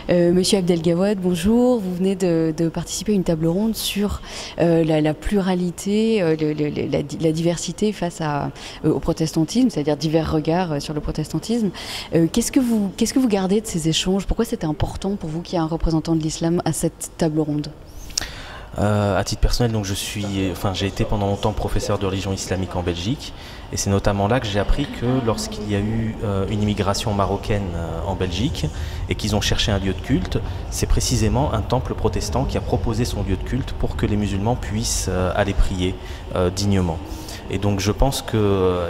Monsieur Abdelgawad, bonjour. Vous venez de participer à une table ronde sur la pluralité, la diversité face au protestantisme, c'est-à-dire divers regards sur le protestantisme. Qu'est-ce que vous gardez de ces échanges? Pourquoi c'était important pour vous qu'il y ait un représentant de l'islam à cette table ronde? À titre personnel, donc j'ai été pendant longtemps professeur de religion islamique en Belgique, et c'est notamment là que j'ai appris que lorsqu'il y a eu une immigration marocaine en Belgique et qu'ils ont cherché un lieu de culte, c'est précisément un temple protestant qui a proposé son lieu de culte pour que les musulmans puissent aller prier dignement. Et donc je pense qu'il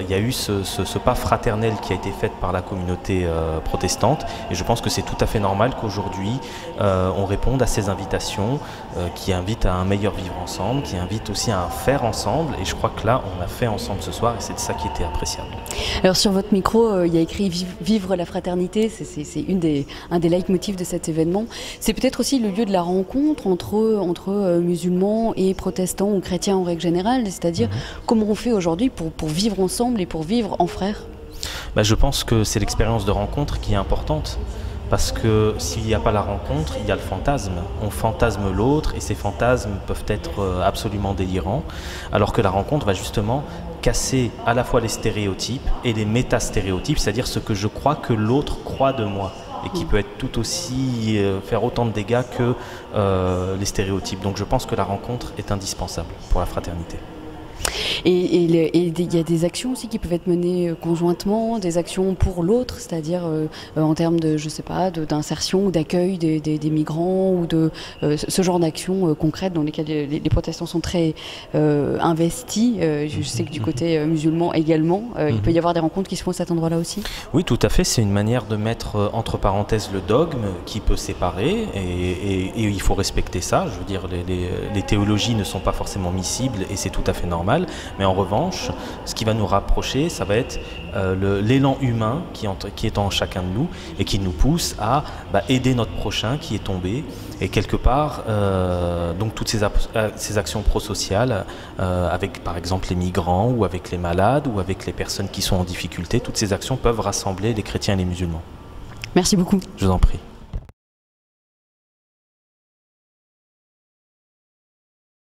y a eu ce pas fraternel qui a été fait par la communauté protestante, et je pense que c'est tout à fait normal qu'aujourd'hui on réponde à ces invitations qui invitent à un meilleur vivre ensemble, qui invitent aussi à un faire ensemble, et je crois que là on a fait ensemble ce soir et c'est de ça qui était appréciable. Alors sur votre micro, il y a écrit Vivre la fraternité, c'est un des leitmotifs de cet événement. C'est peut-être aussi le lieu de la rencontre entre musulmans et protestants ou chrétiens en règle générale, c'est-à-dire comment on fait aujourd'hui pour vivre ensemble et pour vivre en frères? Je pense que c'est l'expérience de rencontre qui est importante. Parce que s'il n'y a pas la rencontre, il y a le fantasme. On fantasme l'autre et ces fantasmes peuvent être absolument délirants. Alors que la rencontre va justement casser à la fois les stéréotypes et les métastéréotypes, c'est-à-dire ce que je crois que l'autre croit de moi, et qui peut être tout aussi, faire autant de dégâts que les stéréotypes. Donc je pense que la rencontre est indispensable pour la fraternité. Et il y a des actions aussi qui peuvent être menées conjointement, des actions pour l'autre, c'est-à-dire en termes de, je sais pas, d'insertion ou d'accueil des migrants, ou de ce genre d'actions concrètes dans lesquelles les protestants sont très investis. Je sais que du côté musulman également, il peut y avoir des rencontres qui se font à cet endroit-là aussi. Oui, tout à fait. C'est une manière de mettre entre parenthèses le dogme qui peut séparer, et il faut respecter ça. Je veux dire, les théologies ne sont pas forcément miscibles et c'est tout à fait normal. Mais en revanche, ce qui va nous rapprocher, ça va être l'élan humain qui est en chacun de nous et qui nous pousse à aider notre prochain qui est tombé. Et quelque part, donc toutes ces actions prosociales, avec par exemple les migrants ou avec les malades ou avec les personnes qui sont en difficulté, toutes ces actions peuvent rassembler les chrétiens et les musulmans. Merci beaucoup. Je vous en prie.